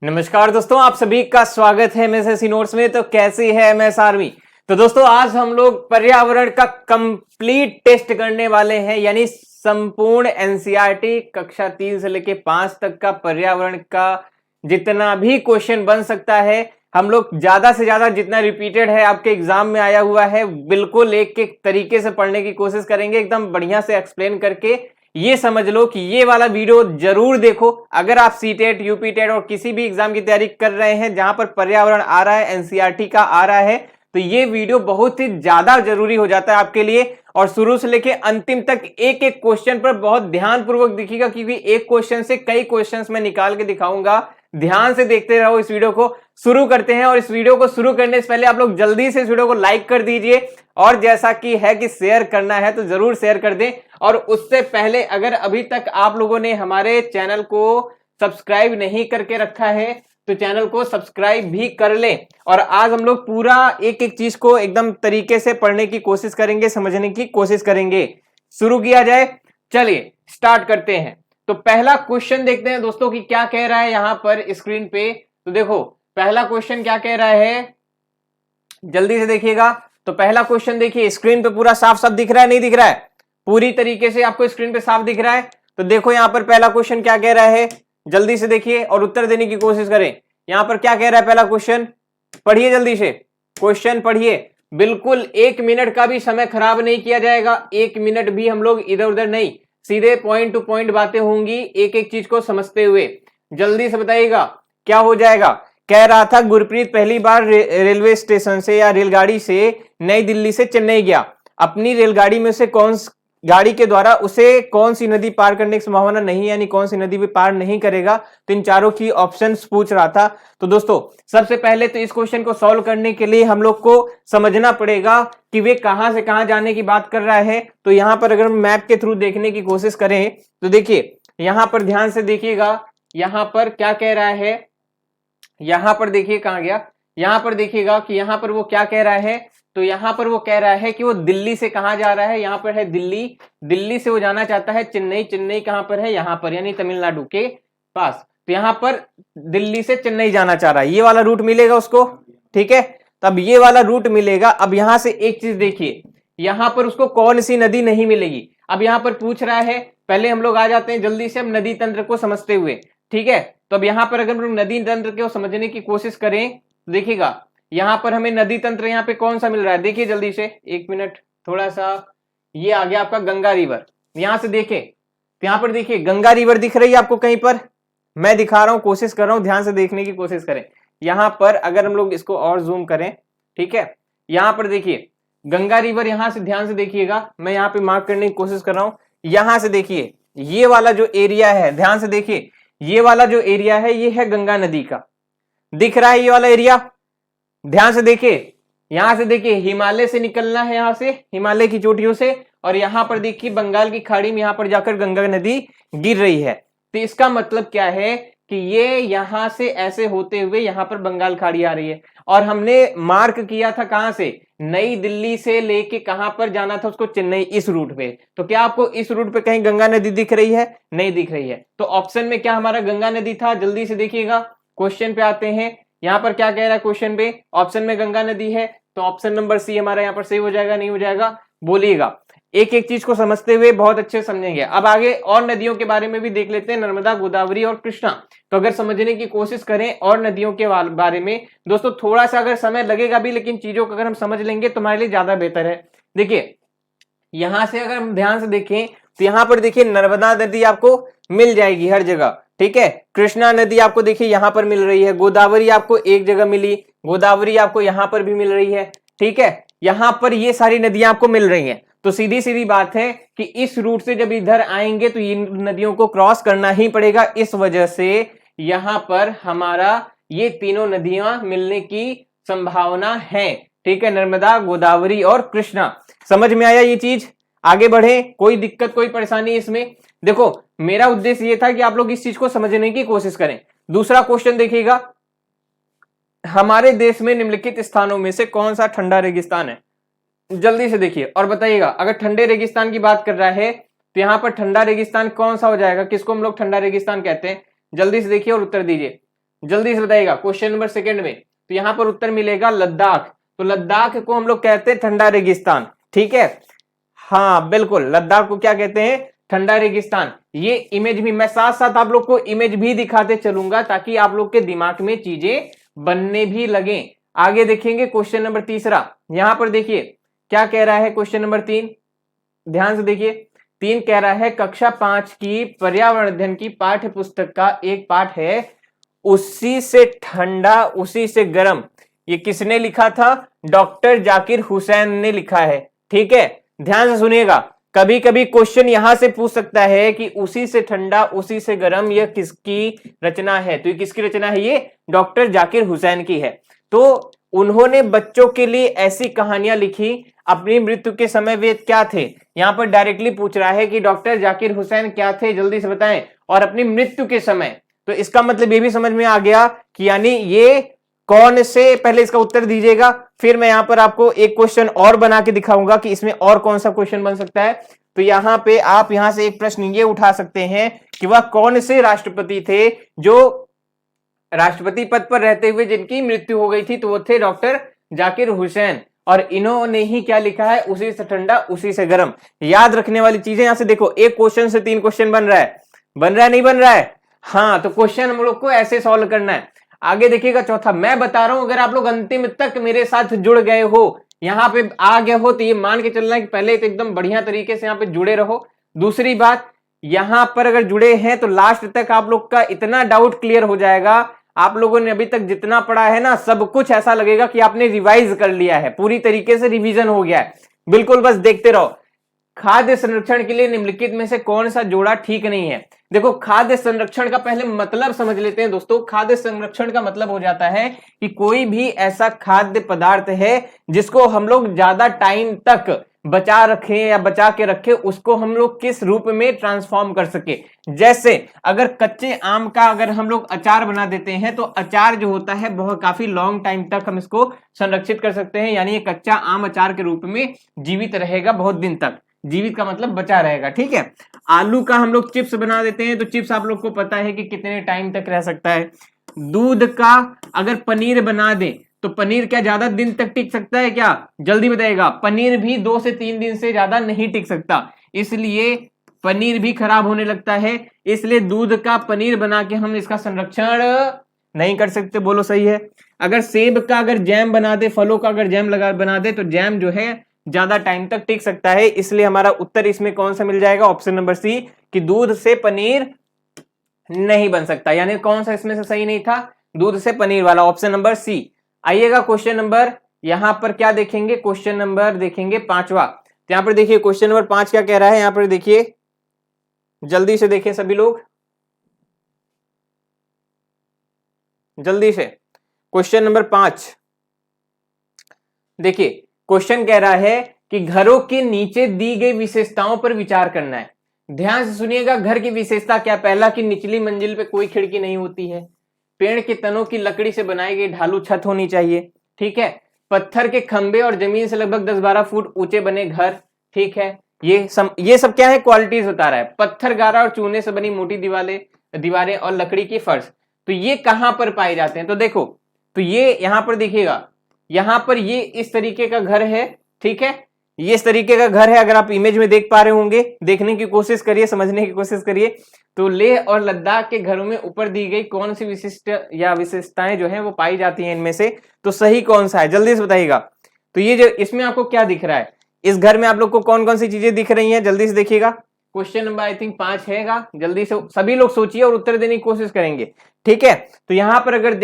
नमस्कार दोस्तों, आप सभी का स्वागत है एमएसएससी नोट्स में। तो कैसी है एमएस आर्मी। तो दोस्तों आज हम लोग पर्यावरण का कंप्लीट टेस्ट करने वाले हैं, यानी संपूर्ण एनसीईआरटी कक्षा 3 से लेके 5 तक का पर्यावरण का जितना भी क्वेश्चन बन सकता है हम लोग ज्यादा से ज्यादा जितना रिपीटेड है आपके एग्जाम में आया हुआ है बिल्कुल एक एक तरीके से पढ़ने की कोशिश करेंगे, एकदम बढ़िया से एक्सप्लेन करके। ये समझ लो कि ये वाला वीडियो जरूर देखो अगर आप सीटेट, यूपीटेट और किसी भी एग्जाम की तैयारी कर रहे हैं जहां पर पर्यावरण आ रहा है, एनसीईआरटी का आ रहा है, तो ये वीडियो बहुत ही ज्यादा जरूरी हो जाता है आपके लिए। और शुरू से लेके अंतिम तक एक एक क्वेश्चन पर बहुत ध्यानपूर्वक देखिएगा, क्योंकि एक क्वेश्चन से कई क्वेश्चंस मैं निकाल के दिखाऊंगा। ध्यान से देखते रहो। इस वीडियो को शुरू करते हैं, और इस वीडियो को शुरू करने से पहले आप लोग जल्दी से इस वीडियो को लाइक कर दीजिए, और जैसा कि है कि शेयर करना है तो जरूर शेयर कर दें। और उससे पहले अगर अभी तक आप लोगों ने हमारे चैनल को सब्सक्राइब नहीं करके रखा है तो चैनल को सब्सक्राइब भी कर लें। और आज हम लोग पूरा एक एक चीज को एकदम तरीके से पढ़ने की कोशिश करेंगे, समझने की कोशिश करेंगे। शुरू किया जाए, चलिए स्टार्ट करते हैं। तो पहला क्वेश्चन देखते हैं दोस्तों कि क्या कह रहा है यहां पर स्क्रीन पे। तो देखो पहला क्वेश्चन क्या कह रहा है, जल्दी से देखिएगा। तो पहला क्वेश्चन देखिए, स्क्रीन पे पूरा साफ साफ दिख रहा है, नहीं दिख रहा है? पूरी तरीके से आपको स्क्रीन पे साफ दिख रहा है। तो देखो यहां पर पहला क्वेश्चन क्या कह रहा है, जल्दी से देखिए और उत्तर देने की कोशिश करें। यहां पर क्या कह रहा है पहला क्वेश्चन, पढ़िए जल्दी से, क्वेश्चन पढ़िए। बिल्कुल 1 मिनट का भी समय खराब नहीं किया जाएगा, 1 मिनट भी हम लोग इधर उधर नहीं, सीधे पॉइंट टू पॉइंट बातें होंगी एक एक चीज को समझते हुए। जल्दी से बताइएगा क्या हो जाएगा। कह रहा था गुरप्रीत पहली बार रेलवे स्टेशन से या रेलगाड़ी से नई दिल्ली से चेन्नई गया। अपनी रेलगाड़ी में से गाड़ी के द्वारा उसे कौन सी नदी पार करने की संभावना नहीं, यानी कौन सी नदी भी पार नहीं करेगा। तो इन चारों की ऑप्शंस पूछ रहा था। तो दोस्तों सबसे पहले तो इस क्वेश्चन को सॉल्व करने के लिए हम लोग को समझना पड़ेगा कि वे कहां से कहां जाने की बात कर रहा है। तो यहां पर अगर मैप के थ्रू देखने की कोशिश करें तो देखिए यहां पर ध्यान से देखिएगा, यहां पर क्या कह रहा है, यहां पर देखिए कहां गया, यहां पर देखिएगा कि यहां पर वो क्या कह रहा है। तो यहां पर वो कह रहा है कि वो दिल्ली से कहां जा रहा है, यहां पर है दिल्ली, दिल्ली से वो जाना चाहता है चेन्नई। चेन्नई कहां पर है, यहां पर, यानी तमिलनाडु के पास। तो यहां पर दिल्ली से चेन्नई जाना चाह रहा है, ये वाला रूट मिलेगा उसको, ठीक है। तब ये वाला रूट मिलेगा। अब यहां से एक चीज देखिए, यहां पर उसको कौन सी नदी नहीं मिलेगी। अब यहां पर पूछ रहा है, पहले हम लोग आ जाते हैं जल्दी से हम नदी तंत्र को समझते हुए, ठीक है। तो अब यहां पर अगर हम लोग नदी तंत्र को समझने की कोशिश करें तो देखिएगा यहां पर हमें नदी तंत्र यहां पे कौन सा मिल रहा है, देखिए जल्दी से, 1 मिनट थोड़ा सा, ये आ गया आपका गंगा रिवर। यहां से देखे तो यहां पर देखिए गंगा रिवर दिख रही है आपको कहीं पर, मैं दिखा रहा हूं, कोशिश कर रहा हूं, ध्यान से देखने की कोशिश करें। यहां पर अगर हम लोग इसको और जूम करें, ठीक है, यहां पर देखिए गंगा रिवर, यहां से ध्यान से देखिएगा, मैं यहां पे मार्क करने की कोशिश कर रहा हूं। यहां से देखिए ये वाला जो एरिया है, ध्यान से देखिए, ये वाला जो एरिया है ये है गंगा नदी का, दिख रहा है ये वाला एरिया, ध्यान से देखिए। यहां से देखिए हिमालय से निकलना है, यहां से हिमालय की चोटियों से, और यहां पर देखिए बंगाल की खाड़ी में यहां पर जाकर गंगा नदी गिर रही है। तो इसका मतलब क्या है कि ये यहां से ऐसे होते हुए यहां पर बंगाल खाड़ी आ रही है। और हमने मार्क किया था कहां से, नई दिल्ली से लेके कहां पर जाना था उसको, चेन्नई, इस रूट पे। तो क्या आपको इस रूट पे कहीं गंगा नदी दिख रही है, नहीं दिख रही है। तो ऑप्शन में क्या हमारा गंगा नदी था, जल्दी से देखिएगा। क्वेश्चन पे आते हैं, यहां पर क्या कह रहा है क्वेश्चन पे, ऑप्शन में गंगा नदी है, तो ऑप्शन नंबर सी हमारा यहां पर सही हो जाएगा, नहीं हो जाएगा, बोलिएगा। एक एक चीज को समझते हुए बहुत अच्छे से समझेंगे। अब आगे और नदियों के बारे में भी देख लेते हैं, नर्मदा, गोदावरी और कृष्णा। तो अगर समझने की कोशिश करें और नदियों के बारे में दोस्तों, थोड़ा सा अगर समय लगेगा भी, लेकिन चीजों को अगर हम समझ लेंगे तो हमारे लिए ज्यादा बेहतर है। देखिए यहां से अगर हम ध्यान से देखें तो यहां पर देखिए नर्मदा नदी आपको मिल जाएगी हर जगह, ठीक है। कृष्णा नदी आपको देखिए यहां पर मिल रही है, गोदावरी आपको एक जगह मिली, गोदावरी आपको यहां पर भी मिल रही है, ठीक है। यहां पर ये सारी नदियां आपको मिल रही हैं। तो सीधी सीधी बात है कि इस रूट से जब इधर आएंगे तो इन नदियों को क्रॉस करना ही पड़ेगा। इस वजह से यहां पर हमारा ये तीनों नदियां मिलने की संभावना है, ठीक है, नर्मदा, गोदावरी और कृष्णा। समझ में आया ये चीज, आगे बढ़े, कोई दिक्कत कोई परेशानी इसमें। देखो मेरा उद्देश्य ये था कि आप लोग इस चीज को समझने की कोशिश करें। दूसरा क्वेश्चन देखिएगा, हमारे देश में निम्नलिखित स्थानों में से कौन सा ठंडा रेगिस्तान है, जल्दी से देखिए और बताइएगा। अगर ठंडे रेगिस्तान की बात कर रहा है तो यहां पर ठंडा रेगिस्तान कौन सा हो जाएगा, किसको हम लोग ठंडा रेगिस्तान कहते हैं, जल्दी से देखिए और उत्तर दीजिए। जल्दी से बताइएगा क्वेश्चन नंबर सेकंड में। तो यहां पर उत्तर मिलेगा लद्दाख। तो लद्दाख को हम लोग कहते हैं ठंडा रेगिस्तान, ठीक है। हाँ बिल्कुल, लद्दाख को क्या कहते हैं, ठंडा रेगिस्तान। ये इमेज भी मैं साथ साथ आप लोग को इमेज भी दिखाते चलूंगा ताकि आप लोग के दिमाग में चीजें बनने भी लगे। आगे देखेंगे क्वेश्चन नंबर तीसरा, यहां पर देखिए क्या कह रहा है क्वेश्चन नंबर 3, ध्यान से देखिए। 3 कह रहा है कक्षा 5 की पर्यावरण अध्ययन की पाठ्य पुस्तक का एक पाठ है उसी से ठंडा उसी से गर्म। ये किसने लिखा था, डॉक्टर जाकिर हुसैन ने लिखा है, ठीक है। ध्यान से सुनिएगा, कभी कभी क्वेश्चन यहां से पूछ सकता है कि उसी से ठंडा उसी से गर्म यह किसकी रचना है। तो ये किसकी रचना है, ये डॉक्टर जाकिर हुसैन की है। तो उन्होंने बच्चों के लिए ऐसी कहानियां लिखी, अपनी मृत्यु के समय वे क्या थे। यहां पर डायरेक्टली पूछ रहा है कि डॉक्टर जाकिर हुसैन क्या थे, जल्दी से बताएं, और अपनी मृत्यु के समय। तो इसका मतलब ये भी समझ में आ गया कि यानी ये कौन से, पहले इसका उत्तर दीजिएगा, फिर मैं यहां पर आपको एक क्वेश्चन और बना के दिखाऊंगा कि इसमें और कौन सा क्वेश्चन बन सकता है। तो यहां पे आप यहां से एक प्रश्न ये उठा सकते हैं कि वह कौन से राष्ट्रपति थे जो राष्ट्रपति पद पर रहते हुए जिनकी मृत्यु हो गई थी। तो वो थे डॉक्टर जाकिर हुसैन, और इन्होंने ही क्या लिखा है, उसी से ठंडा उसी से गर्म। याद रखने वाली चीजें यहां से देखो, एक क्वेश्चन से 3 क्वेश्चन बन रहा है, बन रहा है नहीं बन रहा है। हाँ, तो क्वेश्चन हम लोग को ऐसे सॉल्व करना है। आगे देखिएगा चौथा, मैं बता रहा हूं अगर आप लोग अंतिम तक मेरे साथ जुड़ गए हो, यहां पे आ गए हो, तो ये मान के चलना है कि पहले तो एकदम बढ़िया तरीके से यहां पे जुड़े रहो। दूसरी बात, यहां पर अगर जुड़े हैं तो लास्ट तक आप लोग का इतना डाउट क्लियर हो जाएगा, आप लोगों ने अभी तक जितना पढ़ा है ना, सब कुछ ऐसा लगेगा कि आपने रिवाइज कर लिया है, पूरी तरीके से रिवीजन हो गया है। बिल्कुल बस देखते रहो। खाद्य संरक्षण के लिए निम्नलिखित में से कौन सा जोड़ा ठीक नहीं है। देखो, खाद्य संरक्षण का पहले मतलब समझ लेते हैं दोस्तों। खाद्य संरक्षण का मतलब हो जाता है कि कोई भी ऐसा खाद्य पदार्थ है जिसको हम लोग ज्यादा टाइम तक बचा रखें या बचा के रखें, उसको हम लोग किस रूप में ट्रांसफॉर्म कर सके। जैसे अगर कच्चे आम का अगर हम लोग अचार बना देते हैं तो अचार जो होता है बहुत काफी लॉन्ग टाइम तक हम इसको संरक्षित कर सकते हैं, यानी ये कच्चा आम अचार के रूप में जीवित रहेगा बहुत दिन तक। जीवित का मतलब बचा रहेगा, ठीक है। आलू का हम लोग चिप्स बना देते हैं तो चिप्स आप लोग को पता है कि कितने टाइम तक रह सकता है। दूध का अगर पनीर बना दे तो पनीर क्या ज्यादा दिन तक टिक सकता है क्या, जल्दी बताइएगा। पनीर भी 2 से 3 दिन से ज्यादा नहीं टिक सकता, इसलिए पनीर भी खराब होने लगता है। इसलिए दूध का पनीर बना के हम इसका संरक्षण नहीं कर सकते, बोलो सही है। अगर सेब का अगर जैम बना दे, फलों का अगर जैम लगा बना दे तो जैम जो है ज्यादा टाइम तक टिक सकता है। इसलिए हमारा उत्तर इसमें कौन सा मिल जाएगा, ऑप्शन नंबर सी, कि दूध से पनीर नहीं बन सकता। यानी कौन सा इसमें से सही नहीं था, दूध से पनीर वाला, ऑप्शन नंबर सी। आइएगा क्वेश्चन नंबर, यहां पर क्या देखेंगे, क्वेश्चन नंबर देखेंगे 5वां। तो यहां पर देखिए क्वेश्चन नंबर 5 क्या कह रहा है, यहां पर देखिए, जल्दी से देखिए सभी लोग, जल्दी से। क्वेश्चन नंबर 5 देखिए, क्वेश्चन कह रहा है कि घरों के नीचे दी गई विशेषताओं पर विचार करना है। ध्यान से सुनिएगा, घर की विशेषता क्या, पहला कि निचली मंजिल पे कोई खिड़की नहीं होती है, पेड़ के तनों की लकड़ी से बनाई गई ढालू छत होनी चाहिए, ठीक है। पत्थर के खंभे और जमीन से लगभग 10-12 फुट ऊंचे बने घर, ठीक है। ये सब क्या है, क्वालिटीज बता रहा है। पत्थर गारा और चूने से बनी मोटी दीवारें और लकड़ी की फर्श। तो ये कहां पर पाए जाते हैं, तो देखो, तो ये यहां पर देखिएगा, यहां पर ये इस तरीके का घर है, ठीक है। ये इस तरीके का घर है, अगर आप इमेज में देख पा रहे होंगे, देखने की कोशिश करिए, समझने की कोशिश करिए। तो लेह और लद्दाख के घरों में ऊपर दी गई कौन सी विशिष्ट या विशेषताएं जो हैं वो पाई जाती हैं इनमें से, तो सही कौन सा है, जल्दी से बताइएगा। तो ये जो इसमें आपको क्या दिख रहा है, इस घर में आप लोग को कौन कौन सी चीजें दिख रही हैं, जल्दी से देखिएगा। क्वेश्चन नंबर आई थिंक 5 हैगा, जल्दी से सभी लोग सोचिए और उत्तर देने की कोशिश करेंगे, ठीक है। तो यहां पर अगर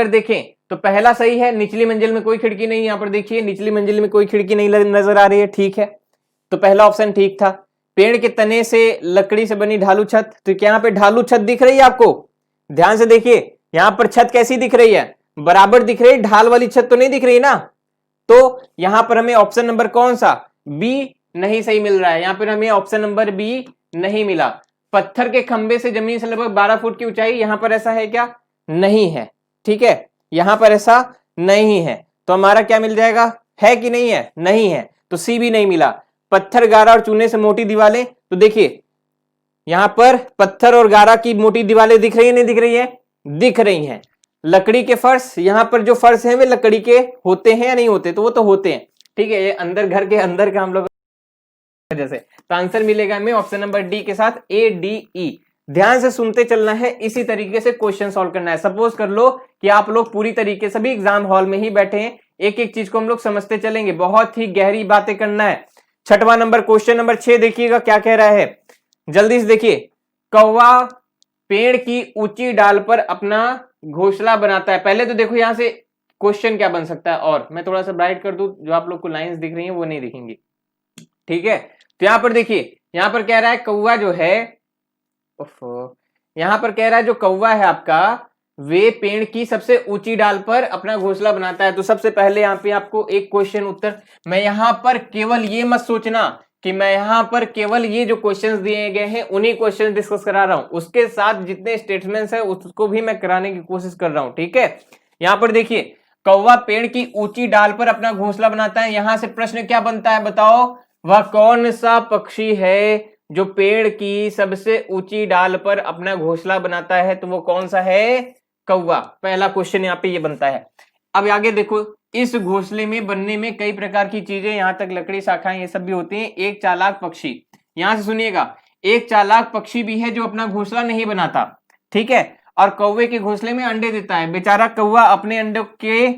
देखें तो पहला सही है, निचली मंजिल में कोई खिड़की नहीं। यहां पर देखिए निचली मंजिल में कोई खिड़की नहीं नजर आ रही है, ठीक है। तो पहला ऑप्शन ठीक था। पेड़ के तने से लकड़ी से बनी ढालू छत, तो क्या यहाँ पे ढालू छत दिख रही है आपको, ध्यान से देखिए। यहां पर छत कैसी दिख रही है, बराबर दिख रही है, ढाल वाली छत तो नहीं दिख रही ना। तो यहां पर हमें ऑप्शन नंबर कौन सा, बी नहीं सही मिल रहा है। यहां पर हमें ऑप्शन नंबर बी नहीं मिला। पत्थर के खंबे से जमीन से लगभग 12 फुट की ऊंचाई, यहां पर ऐसा है क्या, नहीं है, ठीक है। यहां पर ऐसा नहीं है, तो हमारा क्या मिल जाएगा, है कि नहीं है, नहीं है, तो सी भी नहीं मिला। पत्थर गारा और चूने से मोटी दीवारें, तो देखिए यहां पर पत्थर और गारा की मोटी दीवारें दिख रही है, नहीं दिख रही है? दिख रही हैं। लकड़ी के फर्श, यहां पर जो फर्श है वे लकड़ी के होते हैं या नहीं होते? तो वो तो होते हैं, ठीक है। ये अंदर घर के अंदर का हम लोग जैसे, तो आंसर मिलेगा हमें ऑप्शन नंबर डी के साथ ADE। ध्यान से सुनते चलना है, इसी तरीके से क्वेश्चन सॉल्व करना है। सपोज कर लो कि आप लोग पूरी तरीके से भी एग्जाम हॉल में ही बैठे हैं, एक एक चीज को हम लोग समझते चलेंगे, बहुत ही गहरी बातें करना है। छठवां नंबर, क्वेश्चन नंबर 6 देखिएगा क्या कह रहा है, जल्दी से देखिए। कौवा पेड़ की ऊंची डाल पर अपना घोंसला बनाता है। पहले तो देखो यहां से क्वेश्चन क्या बन सकता है, और मैं थोड़ा सा ब्राइट कर दूं, जो आप लोग को लाइंस दिख रही हैं वो नहीं दिखेंगी, ठीक है। तो यहां पर देखिए, यहां पर कह रहा है कौवा जो है, यहां पर कह रहा है जो कौवा है आपका, वे पेड़ की सबसे ऊंची डाल पर अपना घोंसला बनाता है। तो सबसे पहले यहाँ पे आपको एक क्वेश्चन उत्तर, मैं यहां पर केवल ये मत सोचना कि मैं यहां पर केवल ये जो क्वेश्चंस दिए गए हैं उन्हीं क्वेश्चन डिस्कस करा रहा हूं, उसके साथ जितने स्टेटमेंट्स है उसको भी मैं कराने की कोशिश कर रहा हूं, ठीक है। यहां पर देखिए, कौवा पेड़ की ऊंची डाल पर अपना घोंसला बनाता है। यहां से प्रश्न क्या बनता है बताओ, वह कौन सा पक्षी है जो पेड़ की सबसे ऊंची डाल पर अपना घोंसला बनाता है? तो वो कौन सा है? कौवा। पहला क्वेश्चन यहाँ पे ये बनता है। अब आगे देखो, इस घोंसले में बनने में कई प्रकार की चीजें, यहां तक लकड़ी, शाखाएं, ये सब भी होती हैं। एक चालाक पक्षी, यहां से सुनिएगा, एक चालाक पक्षी भी है जो अपना घोंसला नहीं बनाता, ठीक है, और कौवे के घोंसले में अंडे देता है। बेचारा कौवा अपने अंडों के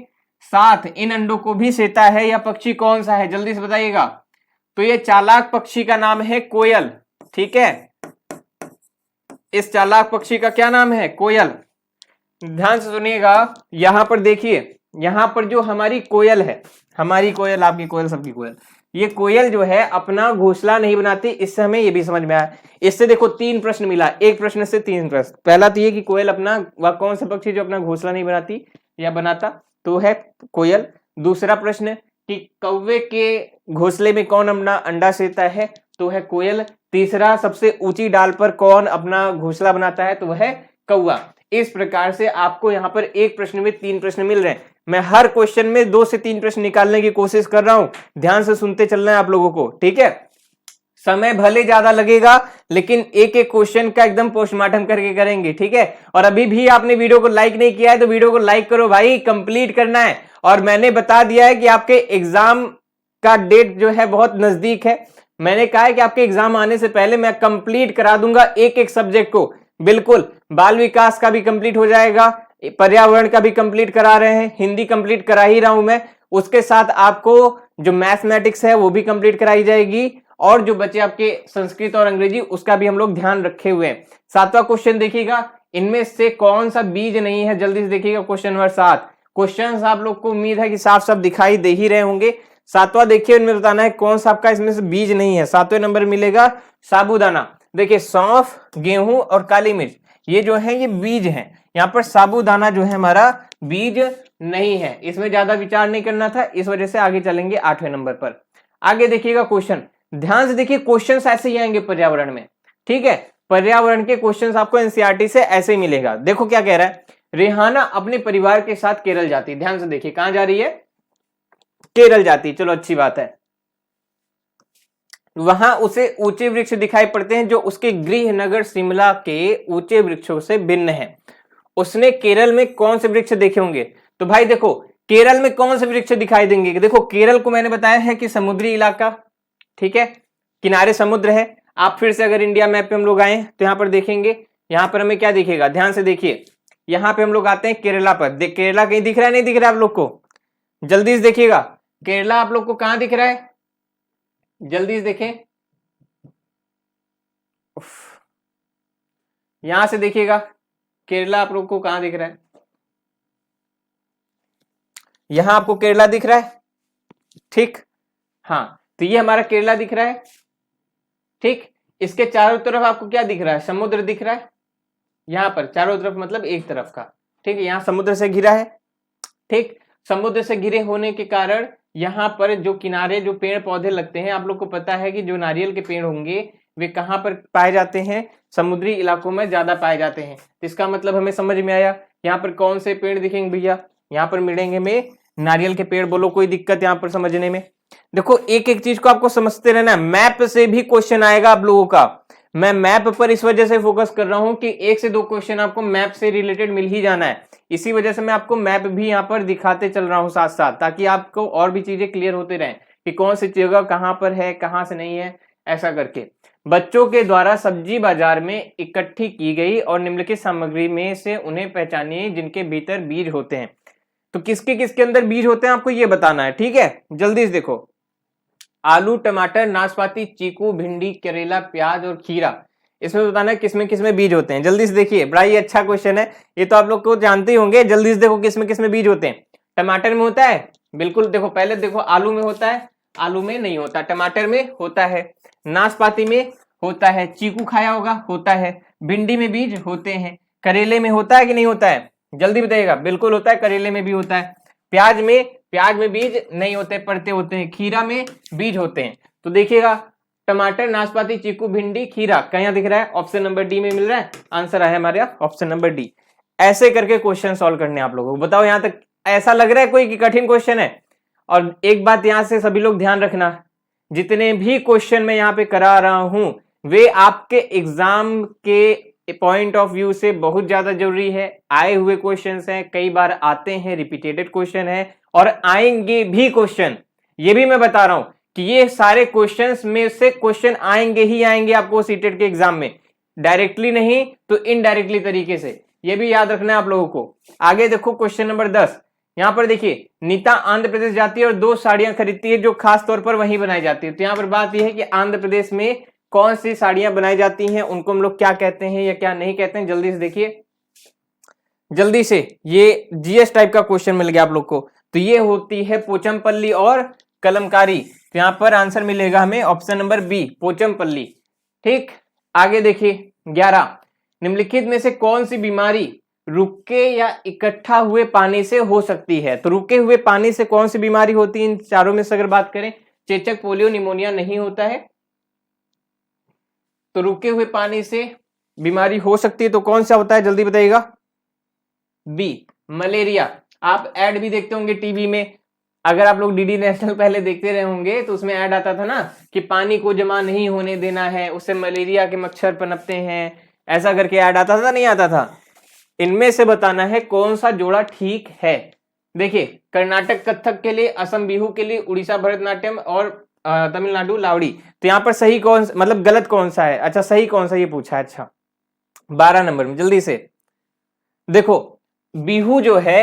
साथ इन अंडों को भी सेता है। यह पक्षी कौन सा है? जल्दी से बताइएगा। तो ये चालाक पक्षी का नाम है कोयल, ठीक है। इस चालाक पक्षी का क्या नाम है? कोयल। ध्यान से सुनिएगा, यहां पर देखिए, यहां पर जो हमारी कोयल है, हमारी कोयल, आपकी कोयल, सबकी कोयल, ये कोयल जो है अपना घोंसला नहीं बनाती। इससे हमें ये भी समझ में आया। इससे देखो 3 प्रश्न मिला, एक प्रश्न से 3 प्रश्न। पहला तो ये कि कोयल अपना, वह कौन सा पक्षी जो अपना घोंसला नहीं बनाती या बनाता, तो है कोयल। दूसरा प्रश्न कि कौवे के घोंसले में कौन अपना अंडा सेता है, तो है कोयल। तीसरा, सबसे ऊंची डाल पर कौन अपना घोंसला बनाता है, तो वह है कौवा। इस प्रकार से आपको यहाँ पर एक प्रश्न में 3 प्रश्न मिल रहे हैं। मैं हर क्वेश्चन में 2 से 3 प्रश्न निकालने की कोशिश कर रहा हूं, ध्यान से सुनते चलना है आप लोगों को, ठीक है। समय भले ज्यादा लगेगा, लेकिन एक एक क्वेश्चन का एकदम पोस्टमार्टम करके करेंगे, ठीक है। और अभी भी आपने वीडियो को लाइक नहीं किया है तो वीडियो को लाइक करो भाई, कंप्लीट करना है। और मैंने बता दिया है कि आपके एग्जाम का डेट जो है बहुत नजदीक है। मैंने कहा है कि आपके एग्जाम आने से पहले मैं कंप्लीट करा दूंगा एक एक सब्जेक्ट को, बिल्कुल। बाल विकास का भी कंप्लीट हो जाएगा, पर्यावरण का भी कंप्लीट करा रहे हैं, हिंदी कंप्लीट करा ही रहा हूं मैं, उसके साथ आपको जो मैथमेटिक्स है वो भी कंप्लीट कराई जाएगी, और जो बचे आपके संस्कृत और अंग्रेजी उसका भी हम लोग ध्यान रखे हुए हैं। 7वां क्वेश्चन देखिएगा, इनमें से कौन सा बीज नहीं है? जल्दी से देखिएगा क्वेश्चन नंबर 7। क्वेश्चन आप लोग को उम्मीद है कि साफ साफ दिखाई दे ही रहे होंगे। 7वां देखिए, इनमें बताना है कौन सा आपका इसमें से बीज नहीं है। 7वें नंबर मिलेगा साबूदाना। देखिए, सौंफ, गेहूं और काली मिर्च, ये जो है ये बीज है। यहाँ पर साबूदाना जो है हमारा बीज नहीं है। इसमें ज्यादा विचार नहीं करना था, इस वजह से आगे चलेंगे 8वें नंबर पर। आगे देखिएगा क्वेश्चन, ध्यान से देखिए, क्वेश्चन ऐसे ही आएंगे पर्यावरण में, ठीक है। पर्यावरण के क्वेश्चन आपको एनसीईआरटी से ऐसे ही मिलेगा। देखो क्या कह रहा है, रेहाना अपने परिवार के साथ केरल जाती है। ध्यान से देखिए, कहां जा रही है? केरल जाती है, चलो अच्छी बात है। वहां उसे ऊंचे वृक्ष दिखाई पड़ते हैं जो उसके गृह नगर शिमला के ऊंचे वृक्षों से भिन्न है। उसने केरल में कौन से वृक्ष देखे होंगे? तो भाई देखो, केरल में कौन से वृक्ष दिखाई देंगे? देखो, केरल को मैंने बताया है कि समुद्री इलाका, ठीक है, किनारे समुद्र है। आप फिर से अगर इंडिया मैप पे हम लोग आए तो यहां पर देखेंगे, यहां पर हमें क्या दिखेगा? ध्यान से देखिए, यहां पे हम लोग आते हैं केरला पर। केरला कहीं दिख रहा है? नहीं दिख रहा है आप लोग को? जल्दी से देखिएगा, केरला आप लोग को कहां दिख रहा है? जल्दी से देखें, यहां से देखिएगा, केरला आप लोग को कहां दिख रहा है? यहां आपको केरला दिख रहा है, ठीक। हाँ, तो ये हमारा केरला दिख रहा है, ठीक। इसके चारों तरफ आपको क्या दिख रहा है? समुद्र दिख रहा है। यहां पर चारों तरफ मतलब एक तरफ का, ठीक है। यहां समुद्र से घिरा है, ठीक। समुद्र से घिरे होने के कारण यहाँ पर जो किनारे जो पेड़ पौधे लगते हैं, आप लोग को पता है कि जो नारियल के पेड़ होंगे वे कहाँ पर पाए जाते हैं? समुद्री इलाकों में ज्यादा पाए जाते हैं। तो इसका मतलब हमें समझ में आया। यहाँ पर कौन से पेड़ दिखेंगे भैया? यहाँ पर मिलेंगे में नारियल के पेड़। बोलो कोई दिक्कत यहाँ पर समझने में? देखो, एक एक चीज को आपको समझते रहना है। मैप से भी क्वेश्चन आएगा आप लोगों का, मैं मैप पर इस वजह से फोकस कर रहा हूं कि 1 से 2 क्वेश्चन आपको मैप से रिलेटेड मिल ही जाना है, इसी वजह से मैं आपको मैप भी यहाँ पर दिखाते चल रहा हूँ साथ साथ, ताकि आपको और भी चीजें क्लियर होते रहें कि कौन सी जगह कहाँ पर है, कहाँ से नहीं है। ऐसा करके बच्चों के द्वारा सब्जी बाजार में इकट्ठी की गई और निम्नलिखित सामग्री में से उन्हें पहचानिए जिनके भीतर बीज होते हैं। तो किसके किसके अंदर बीज होते हैं आपको ये बताना है, ठीक है। जल्दी से देखो, आलू, टमाटर, नाशपाती, चीकू, भिंडी, करेला, प्याज और खीरा, इसमें बताना है किसमें किसमें बीज होते हैं। जल्दी से देखिए, बड़ा ही अच्छा क्वेश्चन है, ये तो आप लोग को जानते ही होंगे। जल्दी से देखो किसमें किसमें बीज होते हैं। टमाटर में होता है, बिल्कुल देखो, पहले देखो आलू में होता है, आलू में नहीं होता, टमाटर में होता है, नाशपाती में होता है, चीकू खाया होगा, होता है, भिंडी में बीज होते हैं, करेले में होता है कि नहीं होता है, जल्दी बताइएगा। बिल्कुल होता है, करेले में भी होता है। प्याज में बीज नहीं होते, पड़ते होते हैं। खीरा में बीज होते हैं। तो देखिएगा, टमाटर, नाशपाती, चीकू, भिंडी, खीरा कहाँ दिख रहा है, ऑप्शन नंबर डी में मिल रहा है। आंसर आया हमारे ऑप्शन नंबर डी। ऐसे करके क्वेश्चन सॉल्व करने आप लोगों को। बताओ यहां तक ऐसा लग रहा है कोई कि कठिन क्वेश्चन है? और एक बात यहां से सभी लोग ध्यान रखना, जितने भी क्वेश्चन मैं यहाँ पे करा रहा हूं वे आपके एग्जाम के पॉइंट ऑफ व्यू से बहुत ज्यादा जरूरी है। आए हुए क्वेश्चंस हैं, कई बार आते हैं, रिपीटेड क्वेश्चन है और आएंगे भी क्वेश्चन। ये भी मैं बता रहा हूं कि ये सारे क्वेश्चंस में से क्वेश्चन आएंगे ही आएंगे आपको सीटेट के एग्जाम में, डायरेक्टली नहीं तो इनडायरेक्टली तरीके से। ये भी याद रखना है आप लोगों को। आगे देखो क्वेश्चन नंबर 10, यहां पर देखिए, नीता आंध्र प्रदेश जाती है और 2 साड़ियां खरीदती है जो खास तौर पर वहीं बनाई जाती है। तो यहाँ पर बात यह है कि आंध्र प्रदेश में कौन सी साड़ियां बनाई जाती हैं, उनको हम लोग क्या कहते हैं या क्या नहीं कहते हैं। जल्दी से देखिए, जल्दी से, ये जीएस टाइप का क्वेश्चन मिल गया आप लोग को। तो ये होती है पोचमपल्ली और कलमकारी। तो यहाँ पर आंसर मिलेगा हमें ऑप्शन नंबर बी, पोचमपल्ली। ठीक, आगे देखिए 11, निम्नलिखित में से कौन सी बीमारी रुके या इकट्ठा हुए पानी से हो सकती है। तो रुके हुए पानी से कौन सी बीमारी होती है, इन चारों में से अगर बात करें, चेचक, पोलियो, निमोनिया नहीं होता है। तो रुके हुए पानी से बीमारी हो सकती है तो कौन सा होता है, जल्दी बताइएगा। B, malaria. आप ऐड भी देखते होंगे टीवी में, अगर आप लोग डीडी नेशनल पहले देखते रहे होंगे तो उसमें ऐड आता था ना कि पानी को जमा नहीं होने देना है, उससे मलेरिया के मच्छर पनपते हैं, ऐसा करके ऐड आता था, नहीं आता था। इनमें से बताना है कौन सा जोड़ा ठीक है। देखिए, कर्नाटक कथक के लिए, असम बिहू के लिए, उड़ीसा भरतनाट्यम और तमिलनाडु लावड़ी। तो यहाँ पर सही कौन, मतलब गलत कौन सा है, अच्छा सही कौन सा ये पूछा है। अच्छा 12 नंबर में जल्दी से देखो, बिहू जो है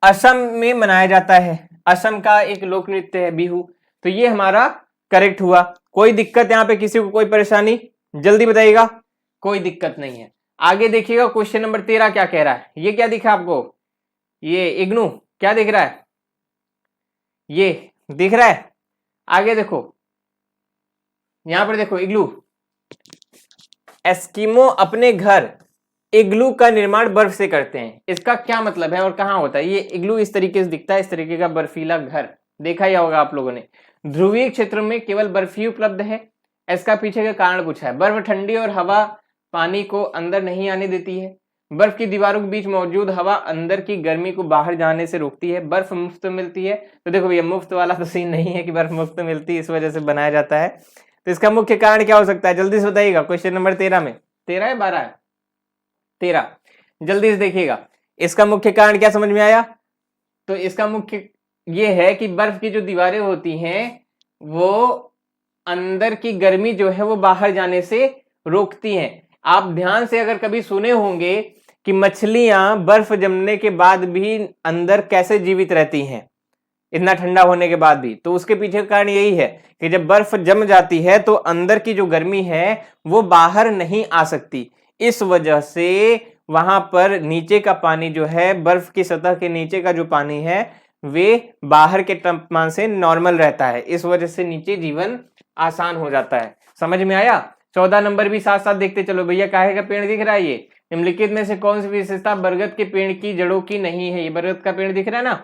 असम में मनाया जाता है, असम का एक लोक नृत्य है बिहू। तो ये हमारा करेक्ट हुआ। कोई दिक्कत यहाँ पे, किसी को कोई परेशानी, जल्दी बताइएगा। कोई दिक्कत नहीं है। आगे देखिएगा क्वेश्चन नंबर 13 क्या कह रहा है। ये क्या दिखा आपको, ये इग्नू क्या दिख रहा है, ये दिख रहा है। आगे देखो, यहां पर देखो, इग्लू, एस्किमो अपने घर इग्लू का निर्माण बर्फ से करते हैं। इसका क्या मतलब है और कहां होता है। ये इग्लू इस तरीके से दिखता है, इस तरीके का बर्फीला घर देखा ही होगा आप लोगों ने। ध्रुवीय क्षेत्र में केवल बर्फ ही उपलब्ध है। इसका पीछे का कारण पूछा है। बर्फ ठंडी और हवा पानी को अंदर नहीं आने देती है। बर्फ की दीवारों के बीच मौजूद हवा अंदर की गर्मी को बाहर जाने से रोकती है। बर्फ मुफ्त मिलती है। तो देखो भैया, मुफ्त वाला तो सीन नहीं है कि बर्फ मुफ्त मिलती है, इस वजह से बनाया जाता है। तो इसका मुख्य कारण क्या हो सकता है, जल्दी से बताइएगा। क्वेश्चन नंबर 13 में, 13 है 12 है, 13, जल्दी से देखिएगा। इसका मुख्य कारण क्या समझ में आया। तो इसका मुख्य ये है कि बर्फ की जो दीवारें होती हैं वो अंदर की गर्मी जो है वो बाहर जाने से रोकती हैं। आप ध्यान से अगर कभी सुने होंगे कि मछलियां बर्फ जमने के बाद भी अंदर कैसे जीवित रहती हैं, इतना ठंडा होने के बाद भी, तो उसके पीछे का कारण यही है कि जब बर्फ जम जाती है तो अंदर की जो गर्मी है वो बाहर नहीं आ सकती। इस वजह से वहां पर नीचे का पानी जो है, बर्फ की सतह के नीचे का जो पानी है वे बाहर के तापमान से नॉर्मल रहता है। इस वजह से नीचे जीवन आसान हो जाता है। समझ में आया। 14 नंबर भी साथ साथ देखते चलो भैया। काहे का पेड़ दिख रहा है, ये निम्नलिखित में से कौन सी विशेषता बरगद के पेड़ की जड़ों की नहीं है। ये बरगद का पेड़ दिख रहा है ना,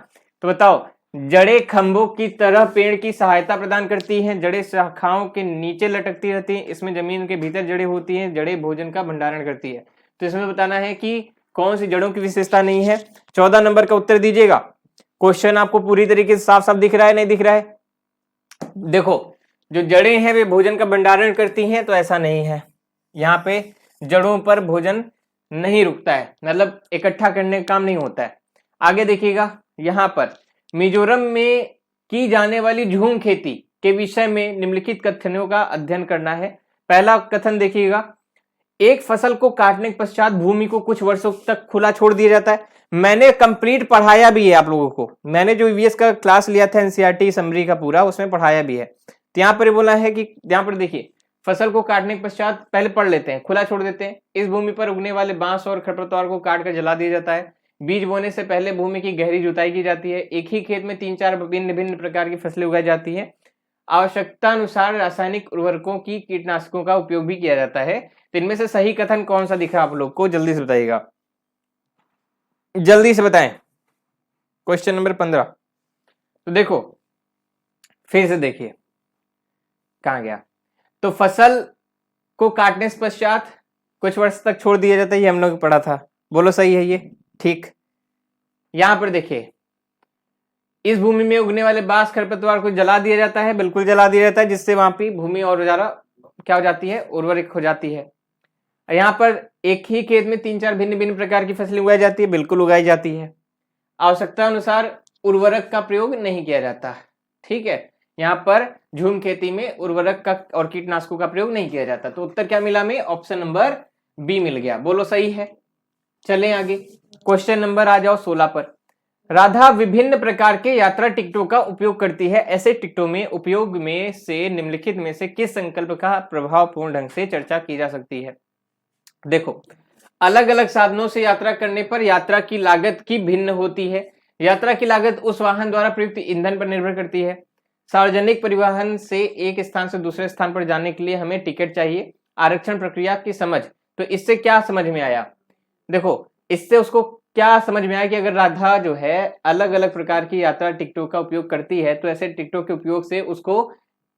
तो बताओ। जड़ें खंभों की तरह पेड़ की सहायता प्रदान करती हैं। जड़ें शाखाओं के नीचे लटकती रहती हैं। इसमें जमीन के भीतर जड़ें होती हैं। जड़ें भोजन का भंडारण करती है। तो इसमें बताना है कि कौन सी जड़ों की विशेषता नहीं है। 14 नंबर का उत्तर दीजिएगा। क्वेश्चन आपको पूरी तरीके से साफ साफ दिख रहा है, नहीं दिख रहा है। देखो, जो जड़ें हैं वे भोजन का भंडारण करती हैं, तो ऐसा नहीं है। यहाँ पे जड़ों पर भोजन नहीं रुकता है, मतलब इकट्ठा करने का काम नहीं होता है। आगे देखिएगा, यहाँ पर मिजोरम में की जाने वाली झूम खेती के विषय में निम्नलिखित कथनों का अध्ययन करना है। पहला कथन देखिएगा, एक फसल को काटने के पश्चात भूमि को कुछ वर्षों तक खुला छोड़ दिया जाता है। मैंने कंप्लीट पढ़ाया भी है आप लोगों को, मैंने जो ईवीएस का क्लास लिया था एनसीईआरटी समरी का पूरा, उसमें पढ़ाया भी है। तो यहाँ पर बोला है कि यहाँ पर देखिए, फसल को काटने के पश्चात पहले पढ़ लेते हैं, खुला छोड़ देते हैं। इस भूमि पर उगने वाले बांस और खरपतवार को काट कर जला दिया जाता है। बीज बोने से पहले भूमि की गहरी जुताई की जाती है। एक ही खेत में 3-4 भिन्न भिन्न प्रकार की फसलें उगाई जाती है। आवश्यकता अनुसार रासायनिक उर्वरकों की कीटनाशकों का उपयोग भी किया जाता है। तो इनमें से सही कथन कौन सा दिखा आप लोग को, जल्दी से बताइएगा, जल्दी से बताएं। Question number 15। तो देखो फिर से देखिए, कहां गया, तो फसल को काटने से पश्चात कुछ वर्ष तक छोड़ दिया जाता है, ये हम लोग पढ़ा था। बोलो सही है ये, ठीक। यहां पर देखिए, इस भूमि में उगने वाले बांस खरपतवार को जला दिया जाता है, बिल्कुल जला दिया जाता है, जिससे वहां की भूमि और ज्यादा क्या हो जाती है, उर्वरक हो जाती है। यहाँ पर एक ही खेत में 3-4 भिन्न भिन्न प्रकार की फसलें उगाई जाती है, बिल्कुल उगाई जाती है। आवश्यकता अनुसार उर्वरक का प्रयोग नहीं किया जाता, ठीक है। यहाँ पर झूम खेती में उर्वरक का और कीटनाशकों का प्रयोग नहीं किया जाता। तो उत्तर क्या मिला हमें, ऑप्शन नंबर बी मिल गया। बोलो सही है। चलें आगे, क्वेश्चन नंबर आ जाओ 16 पर। राधा विभिन्न प्रकार के यात्रा टिकटों का उपयोग करती है। ऐसे टिकटों में उपयोग में से निम्नलिखित में से किस संकल्प का प्रभावपूर्ण ढंग से चर्चा की जा सकती है। देखो, अलग अलग साधनों से यात्रा करने पर यात्रा की लागत की भिन्न होती है। यात्रा की लागत उस वाहन द्वारा प्रयुक्त ईंधन पर निर्भर करती है। सार्वजनिक परिवहन से एक स्थान से दूसरे स्थान पर जाने के लिए हमें टिकट चाहिए। आरक्षण प्रक्रिया की समझ, तो इससे क्या समझ में आया, देखो इससे उसको क्या समझ में आया कि अगर राधा जो है अलग अलग प्रकार की यात्रा टिकटों का उपयोग करती है, तो ऐसे टिकटों के उपयोग से उसको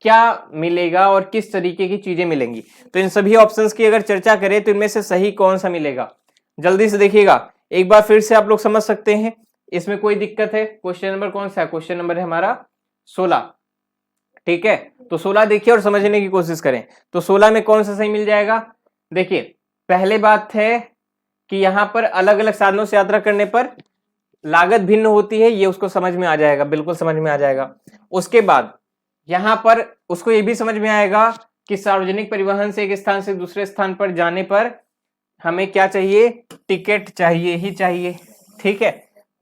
क्या मिलेगा और किस तरीके की चीजें मिलेंगी। तो इन सभी ऑप्शंस की अगर चर्चा करें तो इनमें से सही कौन सा मिलेगा, जल्दी से देखिएगा, एक बार फिर से आप लोग समझ सकते हैं, इसमें कोई दिक्कत है। क्वेश्चन नंबर कौन सा है, क्वेश्चन नंबर है हमारा 16, ठीक है। तो 16 देखिए और समझने की कोशिश करें। तो 16 में कौन सा सही मिल जाएगा, देखिए पहले बात है कि यहां पर अलग अलग साधनों से यात्रा करने पर लागत भिन्न होती है, ये उसको समझ में आ जाएगा, बिल्कुल समझ में आ जाएगा। उसके बाद यहां पर उसको ये भी समझ में आएगा कि सार्वजनिक परिवहन से एक स्थान से दूसरे स्थान पर जाने पर हमें क्या चाहिए, टिकट चाहिए ही चाहिए, ठीक है।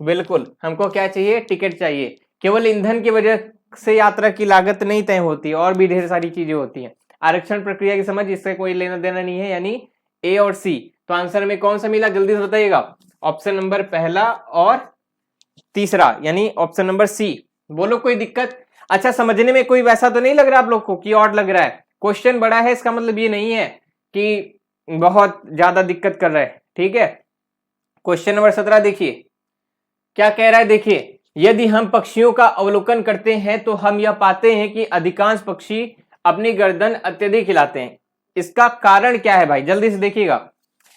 बिल्कुल हमको क्या चाहिए, टिकट चाहिए। केवल ईंधन की वजह से यात्रा की लागत नहीं तय होती, और भी ढेर सारी चीजें होती हैं। आरक्षण प्रक्रिया की समझ, इससे कोई लेना देना नहीं है, यानी ए और सी। तो आंसर में कौन सा मिला, जल्दी से बताइएगा। ऑप्शन नंबर पहला और तीसरा, यानी ऑप्शन नंबर सी। बोलो कोई दिक्कत। अच्छा, समझने में कोई वैसा तो नहीं लग रहा आप लोग को कि और लग रहा है, क्वेश्चन बड़ा है, इसका मतलब ये नहीं है कि बहुत ज्यादा दिक्कत कर रहा है, ठीक है। क्वेश्चन नंबर 17 देखिए क्या कह रहा है, देखिए यदि हम पक्षियों का अवलोकन करते हैं तो हम यह पाते हैं कि अधिकांश पक्षी अपनी गर्दन अत्यधिक हिलाते हैं। इसका कारण क्या है भाई, जल्दी से देखिएगा,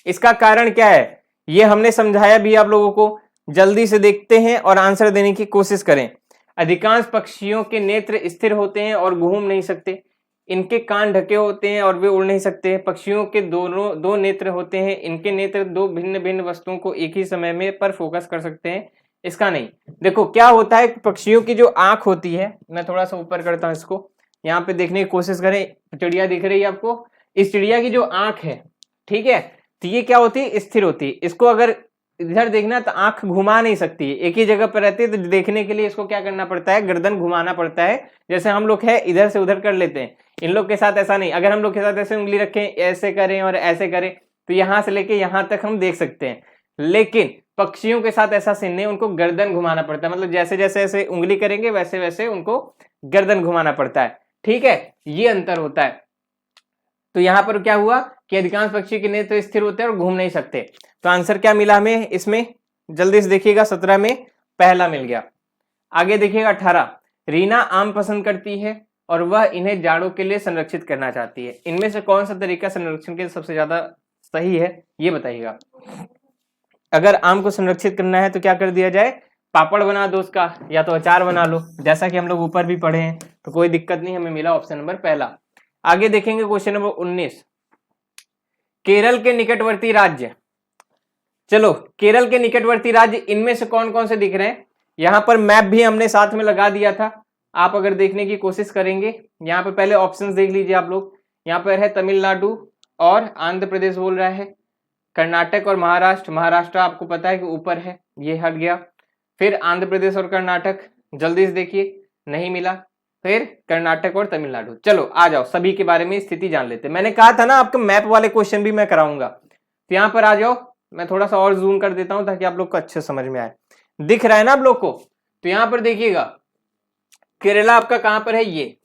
इसका कारण क्या है, ये हमने समझाया भी आप लोगों को। जल्दी से देखते हैं और आंसर देने की कोशिश करें। अधिकांश पक्षियों के नेत्र स्थिर होते हैं और घूम नहीं सकते। इनके कान ढके होते हैं और वे उड़ नहीं सकते। पक्षियों के दो नेत्र होते हैं। इनके नेत्र दो भिन्न भिन्न वस्तुओं को एक ही समय में पर फोकस कर सकते हैं, इसका नहीं। देखो क्या होता है, पक्षियों की जो आंख होती है, मैं थोड़ा सा ऊपर करता हूं इसको, यहाँ पे देखने की कोशिश करें। चिड़िया दिख रही है आपको, इस चिड़िया की जो आंख है, ठीक है, तो ये क्या होती है, स्थिर होती है। इसको अगर इधर देखना तो आंख घुमा नहीं सकती है, एक ही जगह पर रहती है। तो देखने के लिए इसको क्या करना पड़ता है, गर्दन घुमाना पड़ता है। जैसे हम लोग है इधर से उधर कर लेते हैं, इन लोग के साथ ऐसा नहीं। अगर हम लोग के साथ ऐसे उंगली रखें, ऐसे करें और ऐसे करें, तो यहां से लेके यहां तक हम देख सकते हैं। लेकिन पक्षियों के साथ ऐसा सीन नहीं, उनको गर्दन घुमाना पड़ता है। मतलब जैसे जैसे ऐसे उंगली करेंगे वैसे वैसे उनको गर्दन घुमाना पड़ता है, ठीक है, ये अंतर होता है। तो यहां पर क्या हुआ कि अधिकांश पक्षी के नेत्र स्थिर होते हैं और घूम नहीं सकते। तो आंसर क्या मिला हमें इसमें, जल्दी से देखिएगा, 17 में पहला मिल गया। आगे देखिएगा 18, रीना आम पसंद करती है और वह इन्हें जाड़ों के लिए संरक्षित करना चाहती है। इनमें से कौन सा तरीका संरक्षण के लिए सबसे ज्यादा सही है, ये बताइएगा। अगर आम को संरक्षित करना है तो क्या कर दिया जाए, पापड़ बना दो उसका, या तो अचार बना लो, जैसा कि हम लोग ऊपर भी पढ़े हैं। तो कोई दिक्कत नहीं, हमें मिला ऑप्शन नंबर पहला। आगे देखेंगे क्वेश्चन नंबर 19, केरल के निकटवर्ती राज्य, चलो केरल के निकटवर्ती राज्य इनमें से कौन कौन से दिख रहे हैं। यहां पर मैप भी हमने साथ में लगा दिया था, आप अगर देखने की कोशिश करेंगे यहाँ पर पहले ऑप्शंस देख लीजिए आप लोग। यहाँ पर है तमिलनाडु और आंध्र प्रदेश बोल रहा है, कर्नाटक और महाराष्ट्र, महाराष्ट्र आपको पता है कि ऊपर है, ये हट गया। फिर आंध्र प्रदेश और कर्नाटक, जल्दी से देखिए नहीं मिला, फिर कर्नाटक और तमिलनाडु। चलो आ जाओ सभी के बारे में स्थिति जान लेते हैं। मैंने कहा था ना आपको मैप वाले क्वेश्चन भी मैं कराऊंगा, तो यहाँ पर आ जाओ, मैं थोड़ा सा और जूम कर देता हूं ताकि आप लोग को अच्छे समझ में आए। दिख रहा है ना आप लोग को, तो यहाँ पर देखिएगा केरला आपका कहां पर है, ये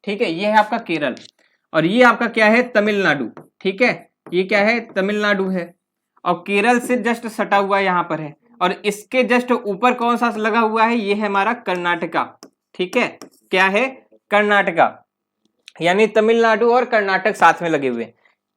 ठीक है, ये है आपका केरल, और ये आपका क्या है तमिलनाडु, ठीक है, ये क्या है तमिलनाडु है, और केरल से जस्ट सटा हुआ यहाँ पर है, और इसके जस्ट ऊपर कौन सा लगा हुआ है, ये है हमारा कर्नाटका, ठीक है, क्या है कर्नाटका, यानी तमिलनाडु और कर्नाटक साथ में लगे हुए।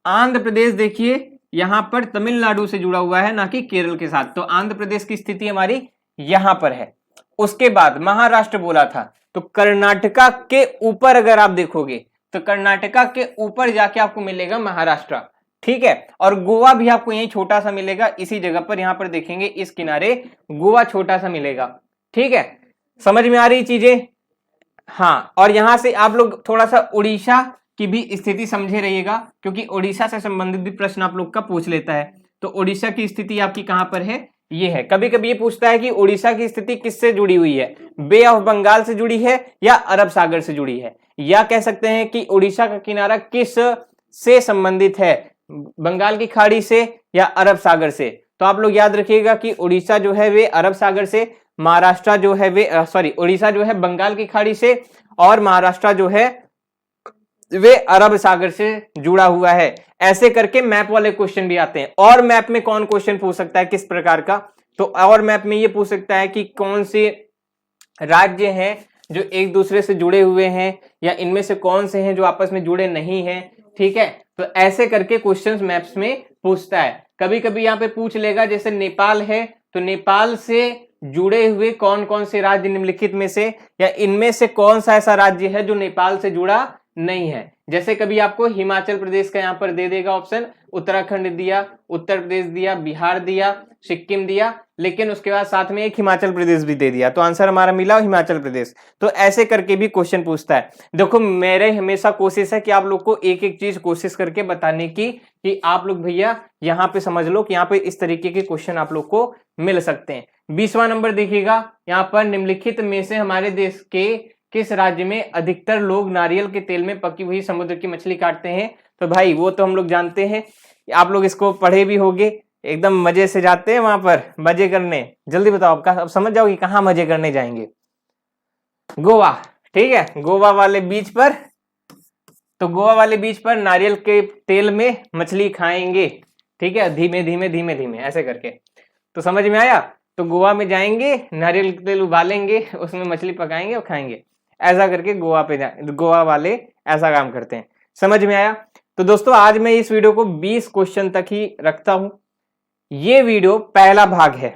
आंध्र प्रदेश देखिए यहां पर तमिलनाडु से जुड़ा हुआ है, ना कि केरल के साथ, तो आंध्र प्रदेश की स्थिति हमारी यहां पर है। उसके बाद महाराष्ट्र बोला था, तो कर्नाटका के ऊपर अगर आप देखोगे तो कर्नाटका के ऊपर जाके आपको मिलेगा महाराष्ट्र, ठीक है, और गोवा भी आपको यही छोटा सा मिलेगा इसी जगह पर, यहां पर देखेंगे इस किनारे गोवा छोटा सा मिलेगा, ठीक है, समझ में आ रही चीजें। हाँ, और यहां से आप लोग थोड़ा सा उड़ीसा की भी स्थिति समझे रहिएगा, क्योंकि उड़ीसा से संबंधित भी प्रश्न आप लोग का पूछ लेता है। तो उड़ीसा की स्थिति आपकी कहां पर है, ये है। कभी कभी ये पूछता है कि उड़ीसा की स्थिति किससे जुड़ी हुई है, बे ऑफ बंगाल से जुड़ी है या अरब सागर से जुड़ी है, या कह सकते हैं कि उड़ीसा का किनारा किस से संबंधित है, बंगाल की खाड़ी से या अरब सागर से। तो आप लोग याद रखिएगा कि उड़ीसा जो है वे अरब सागर से, महाराष्ट्र जो है वे उड़ीसा जो है बंगाल की खाड़ी से, और महाराष्ट्र जो है वे अरब सागर से जुड़ा हुआ है। ऐसे करके मैप वाले क्वेश्चन भी आते हैं। और मैप में कौन क्वेश्चन पूछ सकता है किस प्रकार का, तो और मैप में ये पूछ सकता है कि कौन से राज्य हैं जो एक दूसरे से जुड़े हुए हैं, या इनमें से कौन से हैं जो आपस में जुड़े नहीं हैं, ठीक है। तो ऐसे करके क्वेश्चंस मैप्स में पूछता है। कभी कभी यहाँ पे पूछ लेगा, जैसे नेपाल है तो नेपाल से जुड़े हुए कौन कौन से राज्य निम्नलिखित में से, या इनमें से कौन सा ऐसा राज्य है जो नेपाल से जुड़ा नहीं है। जैसे कभी आपको हिमाचल प्रदेश का यहाँ पर दे देगा ऑप्शन, उत्तराखंड दिया, उत्तर प्रदेश दिया, बिहार दिया, सिक्किम दिया, लेकिन उसके बाद साथ में एक हिमाचल प्रदेश भी दे दिया, तो आंसर हमारा मिला हिमाचल प्रदेश। तो ऐसे करके भी क्वेश्चन पूछता है। देखो मेरे हमेशा कोशिश है कि आप लोग को एक एक चीज कोशिश करके बताने की, कि आप लोग भैया यहाँ पे समझ लो कि यहाँ पे इस तरीके के क्वेश्चन आप लोग को मिल सकते हैं। 20वां नंबर देखिएगा, यहाँ पर निम्नलिखित में से हमारे देश के किस राज्य में अधिकतर लोग नारियल के तेल में पकी हुई समुद्र की मछली काटते हैं। तो भाई वो तो हम लोग जानते हैं, आप लोग इसको पढ़े भी होंगे, एकदम मजे से जाते हैं वहां पर मजे करने। जल्दी बताओ, अब समझ जाओ कि कहाँ मजे करने जाएंगे। गोवा, ठीक है, गोवा वाले बीच पर, तो गोवा वाले बीच पर नारियल के तेल में मछली खाएंगे, ठीक है, धीमे धीमे धीमे धीमे ऐसे करके। तो समझ में आया, तो गोवा में जाएंगे, नारियल के तेल उबालेंगे, उसमें मछली पकाएंगे और खाएंगे, ऐसा करके गोवा वाले ऐसा काम करते हैं। समझ में आया। तो दोस्तों आज मैं इस वीडियो को 20 क्वेश्चन तक ही रखता हूं। ये वीडियो पहला भाग है,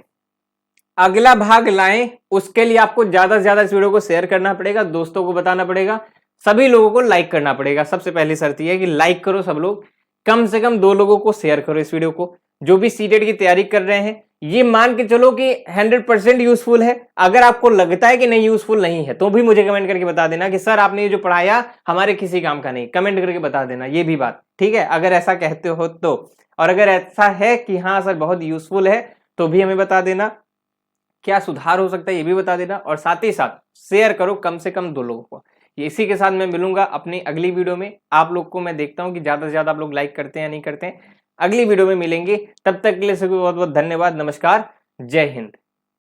अगला भाग लाएं उसके लिए आपको ज्यादा से ज्यादा इस वीडियो को शेयर करना पड़ेगा, दोस्तों को बताना पड़ेगा, सभी लोगों को लाइक करना पड़ेगा। सबसे पहली शर्त यह है कि लाइक करो सब लोग, कम से कम 2 लोगों को शेयर करो इस वीडियो को। जो भी सीटेट की तैयारी कर रहे हैं, ये मान के चलो कि 100% यूजफुल है। अगर आपको लगता है कि नहीं यूजफुल नहीं है, तो भी मुझे कमेंट करके बता देना कि सर आपने ये जो पढ़ाया हमारे किसी काम का नहीं, कमेंट करके बता देना ये भी बात, ठीक है, अगर ऐसा कहते हो तो। और अगर ऐसा है कि हाँ सर बहुत यूजफुल है, तो भी हमें बता देना, क्या सुधार हो सकता है ये भी बता देना, और साथ ही साथ शेयर करो कम से कम 2 लोगों को। इसी के साथ मैं मिलूंगा अपनी अगली वीडियो में। आप लोग को मैं देखता हूं कि ज्यादा से ज्यादा आप लोग लाइक करते हैं या नहीं करते हैं। अगली वीडियो में मिलेंगे, तब तक के लिए सभी बहुत बहुत धन्यवाद, नमस्कार, जय हिंद।